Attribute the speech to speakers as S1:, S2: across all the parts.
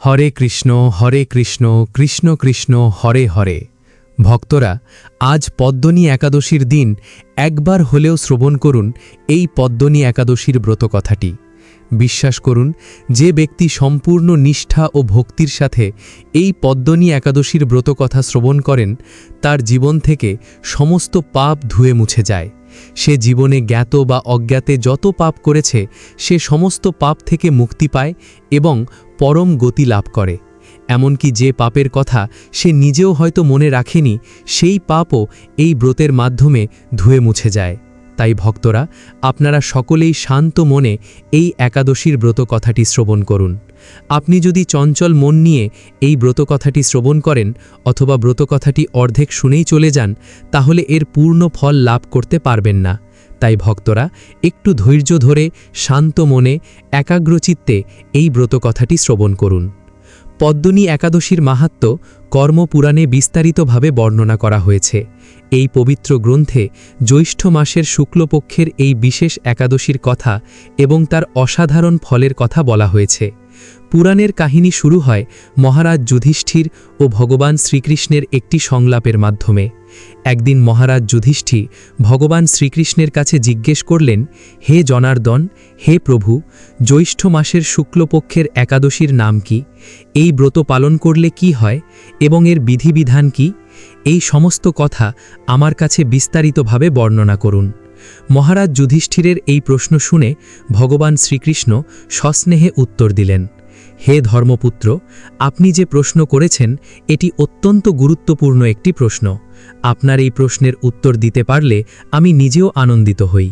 S1: হরে কৃষ্ণ কৃষ্ণ কৃষ্ণ হরে হরে। ভক্তরা, আজ পদ্মনী একাদশীর দিন একবার হলেও শ্রবণ করুন এই পদ্মনী একাদশীর ব্রতকথাটি। বিশ্বাস করুন, যে ব্যক্তি সম্পূর্ণ নিষ্ঠা ও ভক্তির সাথে এই পদ্মনী একাদশীর ব্রতকথা শ্রবণ করেন, তার জীবন থেকে সমস্ত পাপ ধুয়ে মুছে যায়। সে জীবনে জ্ঞাত বা অজ্ঞাতে যত পাপ করেছে সে সমস্ত পাপ থেকে মুক্তি পায় এবং পরম গতি লাভ করে। এমনকি যে পাপের কথা সে নিজেও হয়তো মনে রাখেনি, সেই পাপও এই ব্রতের মাধ্যমে ধুয়ে মুছে যায়। তাই ভক্তরা, আপনারা সকলেই শান্ত মনে এই একাদশীর ব্রতকথাটি শ্রবণ করুন। আপনি যদি চঞ্চল মন নিয়ে এই ব্রতকথাটি শ্রবণ করেন অথবা ব্রতকথাটি অর্ধেক শুনেই চলে যান, তাহলে এর পূর্ণ ফল লাভ করতে পারবেন না। তাই ভক্তরা, একটু ধৈর্য ধরে শান্ত মনে একাগ্রচিত্তে এই ব্রতকথাটি শ্রবণ করুন। পদ্মনী একাদশীর মাহাত্ম্য কর্মপুরাণে বিস্তারিতভাবে বর্ণনা করা হয়েছে। এই পবিত্র গ্রন্থে জ্যৈষ্ঠ মাসের শুক্লপক্ষের এই বিশেষ একাদশীর কথা এবং তার অসাধারণ ফলের কথা বলা হয়েছে। পুরাণের কাহিনী শুরু হয় মহারাজ যুধিষ্ঠির ও ভগবান শ্রীকৃষ্ণের একটি সংলাপের মাধ্যমে। একদিন মহারাজ যুধিষ্ঠির ভগবান শ্রীকৃষ্ণের কাছে জিজ্ঞেস করলেন, হে জনার্দন, হে প্রভু, জ্যৈষ্ঠ মাসের শুক্লপক্ষের একাদশীর নাম কি? এই ব্রত পালন করলে কি হয় এবং এর বিধিবিধান কি? এই সমস্ত কথা আমার কাছে বিস্তারিতভাবে বর্ণনা করুন। মহারাজ যুধিষ্ঠিরের এই প্রশ্ন শুনে ভগবান শ্রীকৃষ্ণ সস্নেহে উত্তর দিলেন, হে ধর্মপুত্র, আপনি যে প্রশ্ন করেছেন এটি অত্যন্ত গুরুত্বপূর্ণ একটি প্রশ্ন। আপনার এই প্রশ্নের উত্তর দিতে পারলে আমি নিজেও আনন্দিত হই।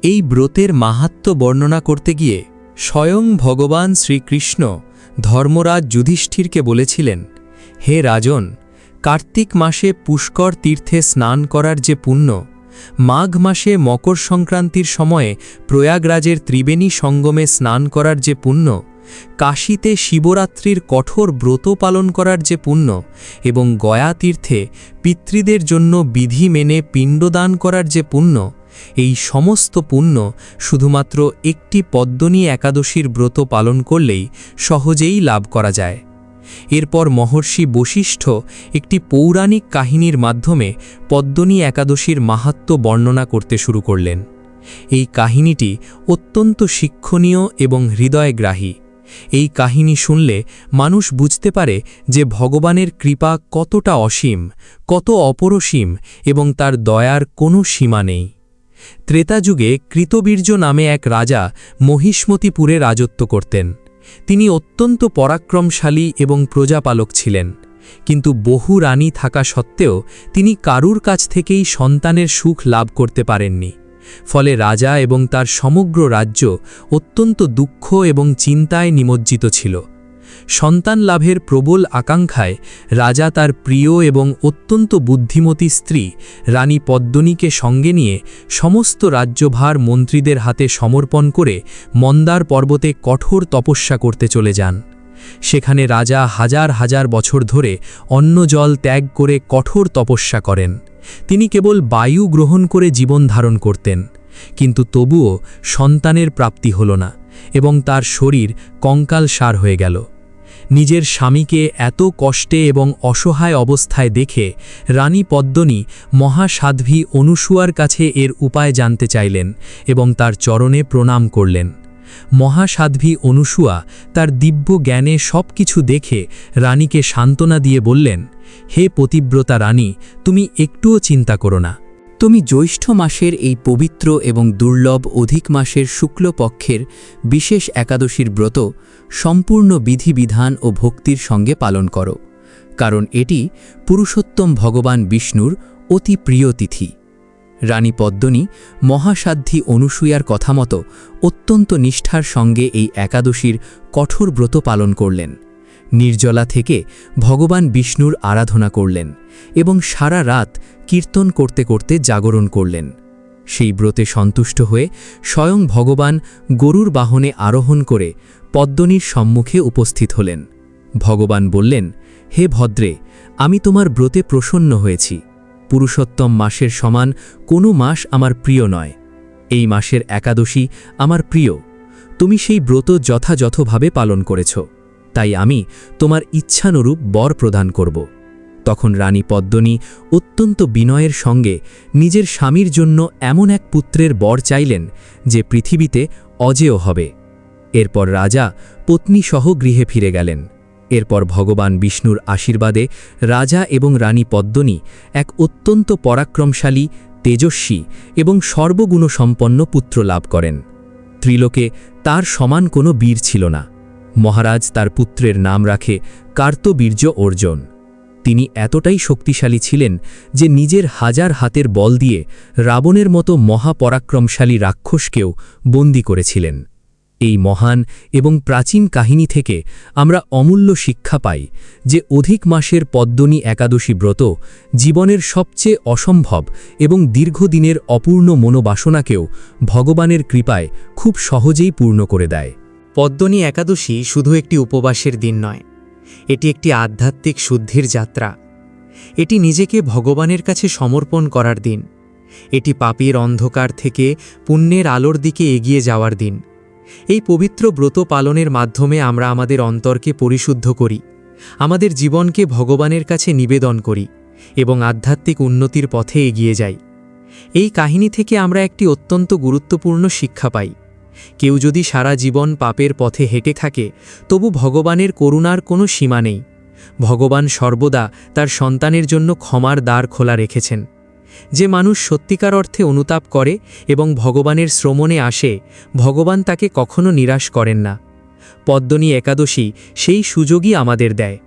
S2: এই ব্রতের মাহাত্ম্য বর্ণনা করতে গিয়ে স্বয়ং ভগবান শ্রীকৃষ্ণ ধর্মরাজ যুধিষ্ঠিরকে বলেছিলেন, হে রাজন, কার্তিক মাসে পুষ্কর তীর্থে স্নান করার যে পুণ্য, মাঘ মাসে মকর সংক্রান্তির সময়ে প্রয়াগরাজের ত্রিবেণী সঙ্গমে স্নান করার যে পুণ্য, কাশীতে শিবরাত্রির কঠোর ব্রত পালন করার যে পুণ্য এবং গয়া তীর্থে পিতৃদের জন্য বিধি মেনে পিণ্ডদান করার যে পুণ্য, এই সমস্ত পুণ্য শুধুমাত্র একটি পদ্মনী একাদশীর ব্রত পালন করলেই সহজেই লাভ করা যায়। এরপর মহর্ষি বশিষ্ঠ একটি পৌরাণিক কাহিনীর মাধ্যমে পদ্মনী একাদশীর মাহাত্ম্য বর্ণনা করতে শুরু করলেন। এই কাহিনীটি অত্যন্ত শিক্ষণীয় এবং হৃদয়গ্রাহী। এই কাহিনী শুনলে মানুষ বুঝতে পারে যে ভগবানের কৃপা কতটা অসীম, কত অপরসীম এবং তার দয়ার কোনো সীমা নেই। ত্রেতাযুগে কৃতবীর্য নামে এক রাজা মহিষ্মতিপুরে রাজত্ব করতেন। তিনি অত্যন্ত পরাক্রমশালী এবং প্রজাপালক ছিলেন, কিন্তু বহু রানী থাকা সত্ত্বেও তিনি কারুর কাছ থেকেই সন্তানের সুখ লাভ করতে পারেননি। ফলে রাজা এবং তার সমগ্র রাজ্য অত্যন্ত দুঃখ এবং চিন্তায় নিমজ্জিত ছিল। সন্তান লাভের প্রবল আকাঙ্ক্ষায় রাজা তার প্রিয় এবং অত্যন্ত বুদ্ধিমতী স্ত্রী রানী পদ্মনীকে সঙ্গে নিয়ে সমস্ত রাজ্যভার মন্ত্রীদের হাতে সমর্পণ করে মন্দার পর্বতে কঠোর তপস্যা করতে চলে যান। সেখানে রাজা হাজার হাজার বছর ধরে অন্ন জল ত্যাগ করে কঠোর তপস্যা করেন। তিনি কেবল বায়ু গ্রহণ করে জীবন ধারণ করতেন, কিন্তু তবুও সন্তানের প্রাপ্তি হল না এবং তার শরীর কঙ্কালসার হয়ে গেল। নিজের স্বামীকে এত কষ্টে এবং অসহায় অবস্থায় দেখে রানী পদ্মনী মহাসাধ্বী অনুসূয়ার কাছে এর উপায় জানতে চাইলেন এবং তার চরণে প্রণাম করলেন। মহাসাধ্বী অনুসূয়া তার দিব্য জ্ঞানে সব কিছু দেখে রানীকে সান্ত্বনা দিয়ে বললেন, হে পতিব্রতা রানী, তুমি একটুও চিন্তা করো না। তুমি জ্যৈষ্ঠ মাসের এই পবিত্র এবং দুর্লভ অধিক মাসের শুক্লপক্ষের বিশেষ একাদশীর ব্রত সম্পূর্ণ বিধিবিধান ও ভক্তির সঙ্গে পালন করো, কারণ এটি পুরুষোত্তম ভগবান বিষ্ণুর অতি প্রিয় তিথি। রানী পদ্মনী মহাসাধ্বী অনুসূয়ার কথা মতো অত্যন্ত নিষ্ঠার সঙ্গে এই একাদশীর কঠোর ব্রত পালন করলেন। নির্জলা থেকে ভগবান বিষ্ণুর আরাধনা করলেন এবং সারা রাত কীর্তন করতে করতে জাগরণ করলেন। সেই ব্রতে সন্তুষ্ট হয়ে স্বয়ং ভগবান গরুর বাহনে আরোহণ করে পদ্মনীর সম্মুখে উপস্থিত হলেন। ভগবান বললেন, হে ভদ্রে, আমি তোমার ব্রতে প্রসন্ন হয়েছি। পুরুষোত্তম মাসের সমান কোনো মাস আমার প্রিয় নয়। এই মাসের একাদশী আমার প্রিয়। তুমি সেই ব্রত যথাযথভাবে পালন করেছ। তাই আমি তোমার ইচ্ছানুরূপ বর প্রদান করব। তখন রানী পদ্মিনী অত্যন্ত বিনয়ের সঙ্গে নিজের স্বামীর জন্য এমন এক পুত্রের বর চাইলেন যে পৃথিবীতে অজেয় হবে। এরপর রাজা পত্নীসহ গৃহে ফিরে গেলেন। এরপর ভগবান বিষ্ণুর আশীর্বাদে রাজা এবং রানী পদ্মিনী এক অত্যন্ত পরাক্রমশালী, তেজস্বী এবং সর্বগুণসম্পন্ন পুত্র লাভ করেন। ত্রিলোকে তার সমান কোনো বীর ছিল না। মহারাজ তার পুত্রের নাম রাখে কার্তবীর্য অর্জুন। তিনি এতটাই শক্তিশালী ছিলেন যে নিজের হাজার হাতের বল দিয়ে রাবণের মতো মহাপরাক্রমশালী রাক্ষসকেও বন্দী করেছিলেন। এই মহান এবং প্রাচীন কাহিনী থেকে আমরা অমূল্য শিক্ষা পাই যে অধিক মাসের পদ্মিনী একাদশী ব্রত জীবনের সবচেয়ে অসম্ভব এবং দীর্ঘদিনের অপূর্ণ মনোবাসনাকেও ভগবানের কৃপায় খুব সহজেই পূর্ণ করে দেয়।
S1: পদ্মিনী একাদশী শুধু একটি উপবাসের দিন নয়, এটি একটি আধ্যাত্মিক শুদ্ধির যাত্রা। এটি নিজেকে ভগবানের কাছে সমর্পণ করার দিন। এটি পাপের অন্ধকার থেকে পুণ্যের আলোর দিকে এগিয়ে যাওয়ার দিন। এই পবিত্র ব্রত পালনের মাধ্যমে আমরা আমাদের অন্তরকে পরিশুদ্ধ করি, আমাদের জীবনকে ভগবানের কাছে নিবেদন করি এবং আধ্যাত্মিক উন্নতির পথে এগিয়ে যাই। এই কাহিনী থেকে আমরা একটি অত্যন্ত গুরুত্বপূর্ণ শিক্ষা পাই। কেউ যদি সারা জীবন পাপের পথে হেঁটে থাকে, তবু ভগবানের করুণার কোনো সীমা নেই। ভগবান সর্বদা তার সন্তানের জন্য ক্ষমার দ্বার খোলা রেখেছেন। যে মানুষ সত্যিকার অর্থে অনুতাপ করে এবং ভগবানের শ্রমণে আসে, ভগবান তাকে কখনো নিরাশ করেন না। পদ্মিনী একাদশী সেই সুযোগই আমাদের দেয়,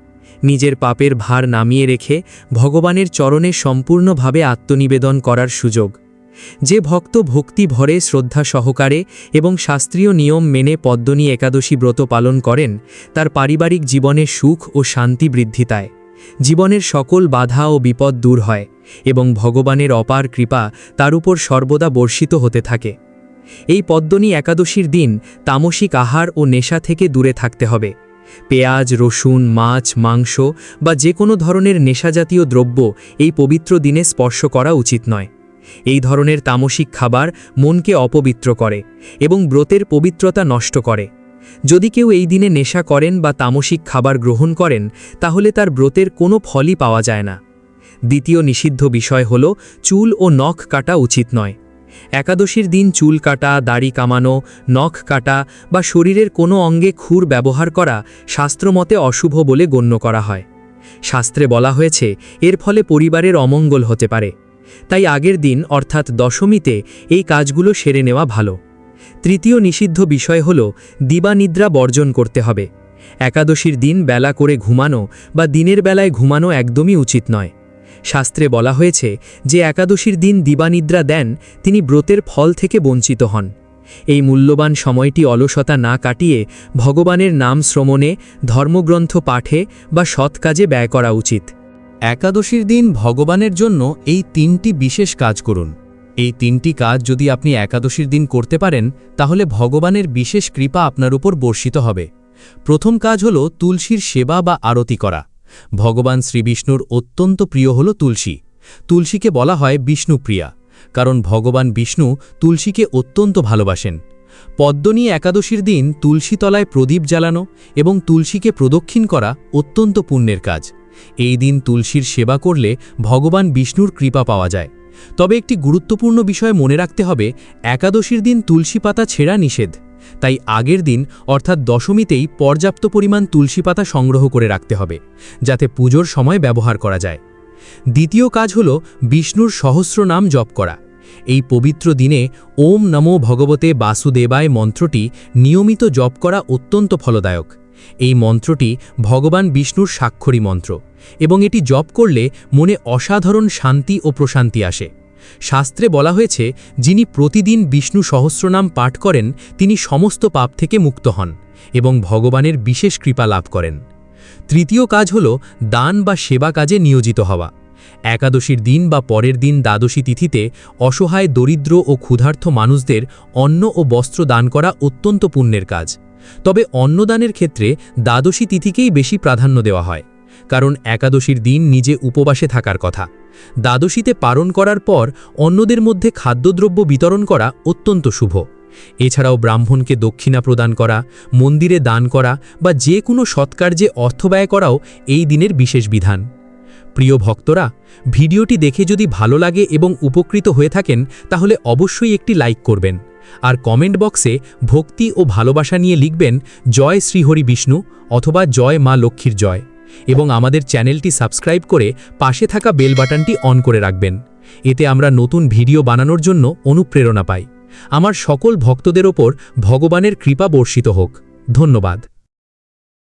S1: নিজের পাপের ভার নামিয়ে রেখে ভগবানের চরণে সম্পূর্ণভাবে আত্মনিবেদন করার সুযোগ। যে ভক্ত ভক্তি ভরে শ্রদ্ধা সহকারে এবং শাস্ত্রীয় নিয়ম মেনে পদ্মিনী একাদশী ব্রত পালন করেন, তার পারিবারিক জীবনে সুখ ও শান্তি বৃদ্ধি পায়, জীবনের সকল বাধা ও বিপদ দূর হয় এবং ভগবানের অপার কৃপা তার উপর সর্বদা বর্ষিত হতে থাকে। এই পদ্মিনী একাদশীর দিন তামসিক আহার ও নেশা থেকে দূরে থাকতে হবে। পেঁয়াজ, রসুন, মাছ, মাংস বা যে কোনো ধরনের নেশাজাতীয় দ্রব্য এই পবিত্র দিনে স্পর্শ করা উচিত নয়। এই ধরনের তামসিক খাবার মনকে অপবিত্র করে এবং ব্রতের পবিত্রতা নষ্ট করে। যদি কেউ এই দিনে নেশা করেন বা তামসিক খাবার গ্রহণ করেন, তাহলে তার ব্রতের কোনো ফলই পাওয়া যায় না। দ্বিতীয় নিষিদ্ধ বিষয় হল চুল ও নখ কাটা উচিত নয়। একাদশীর দিন চুল কাটা, দাড়ি কামানো, নখ কাটা বা শরীরের কোনো অঙ্গে খুর ব্যবহার করা শাস্ত্রমতে অশুভ বলে গণ্য করা হয়। শাস্ত্রে বলা হয়েছে এর ফলে পরিবারের অমঙ্গল হতে পারে। তাই আগের দিন অর্থাৎ দশমীতে এই কাজগুলো সেরে নেওয়া ভালো। তৃতীয় নিষিদ্ধ বিষয় হল দিবানিদ্রা বর্জন করতে হবে। একাদশীর দিন বেলা করে ঘুমানো বা দিনের বেলায় ঘুমানো একদমই উচিত নয়। শাস্ত্রে বলা হয়েছে যে একাদশীর দিন দিবানিদ্রা দেন, তিনি ব্রতের ফল থেকে বঞ্চিত হন। এই মূল্যবান সময়টি অলসতা না কাটিয়ে ভগবানের নাম শ্রবণে, ধর্মগ্রন্থ পাঠে বা সৎ কাজে ব্যয় করা উচিত।
S2: একাদশীর দিন ভগবানের জন্য এই তিনটি বিশেষ কাজ করুন। এই তিনটি কাজ যদি আপনি একাদশীর দিন করতে পারেন, তাহলে ভগবানের বিশেষ কৃপা আপনার উপর বর্ষিত হবে। প্রথম কাজ হল তুলসীর সেবা বা আরতি করা। ভগবান শ্রীবিষ্ণুর অত্যন্ত প্রিয় হল তুলসী। তুলসীকে বলা হয় বিষ্ণুপ্রিয়া, কারণ ভগবান বিষ্ণু তুলসীকে অত্যন্ত ভালোবাসেন। পদ্মিনী একাদশীর দিন তুলসী তলায় প্রদীপ জ্বালানো এবং তুলসীকে প্রদক্ষিণ করা অত্যন্ত পুণ্যের কাজ। এই দিন তুলসীর সেবা করলে ভগবান বিষ্ণুর কৃপা পাওয়া যায়। তবে একটি গুরুত্বপূর্ণ বিষয় মনে রাখতে হবে, একাদশীর দিন তুলসী পাতা ছেঁড়া নিষেধ। তাই আগের দিন অর্থাৎ দশমীতেই পর্যাপ্ত পরিমাণ তুলসী পাতা সংগ্রহ করে রাখতে হবে, যাতে পুজোর সময় ব্যবহার করা যায়। দ্বিতীয় কাজ হল বিষ্ণুর সহস্র নাম জপ করা। এই পবিত্র দিনে ওম নমো ভগবতে বাসুদেবায় মন্ত্রটি নিয়মিত জপ করা অত্যন্ত ফলদায়ক। এই মন্ত্রটি ভগবান বিষ্ণুর স্বাক্ষরী মন্ত্র এবং এটি জপ করলে মনে অসাধারণ শান্তি ও প্রশান্তি আসে। শাস্ত্রে বলা হয়েছে, যিনি প্রতিদিন বিষ্ণু সহস্রনাম পাঠ করেন তিনি সমস্ত পাপ থেকে মুক্ত হন এবং ভগবানের বিশেষ কৃপা লাভ করেন। তৃতীয় কাজ হল দান বা সেবা কাজে নিয়োজিত হওয়া। একাদশীর দিন বা পরের দিন দ্বাদশী তিথিতে অসহায়, দরিদ্র ও ক্ষুধার্ত মানুষদের অন্ন ও বস্ত্র দান করা অত্যন্ত পুণ্যের কাজ। তবে অন্নদানের ক্ষেত্রে দ্বাদশী তিথিকেই বেশি প্রাধান্য দেওয়া হয়, কারণ একাদশীর দিন নিজে উপবাসে থাকার কথা। দ্বাদশীতে পারণ করার পর অন্যদের মধ্যে খাদ্যদ্রব্য বিতরণ করা অত্যন্ত শুভ।
S1: এছাড়াও ব্রাহ্মণকে দক্ষিণা প্রদান করা, মন্দিরে দান করা বা যে কোনো সৎকার্যে অর্থ ব্যয় করাও এই দিনের বিশেষ বিধান। প্রিয় ভক্তরা, ভিডিওটি দেখে যদি ভালো লাগে এবং উপকৃত হয়ে থাকেন তাহলে অবশ্যই একটি লাইক করবেন আর কমেন্ট বক্সে ভক্তি ও ভালোবাসা নিয়ে লিখবেন জয় শ্রীহরি বিষ্ণু অথবা জয় মা লক্ষ্মীর জয়, এবং আমাদের চ্যানেলটি সাবস্ক্রাইব করে পাশে থাকা বেল বাটনটি অন করে রাখবেন। এতে আমরা নতুন ভিডিও বানানোর জন্য অনুপ্রেরণা পাই। আমার সকল ভক্তদের ওপর ভগবানের কৃপা বর্ষিত হোক। ধন্যবাদ।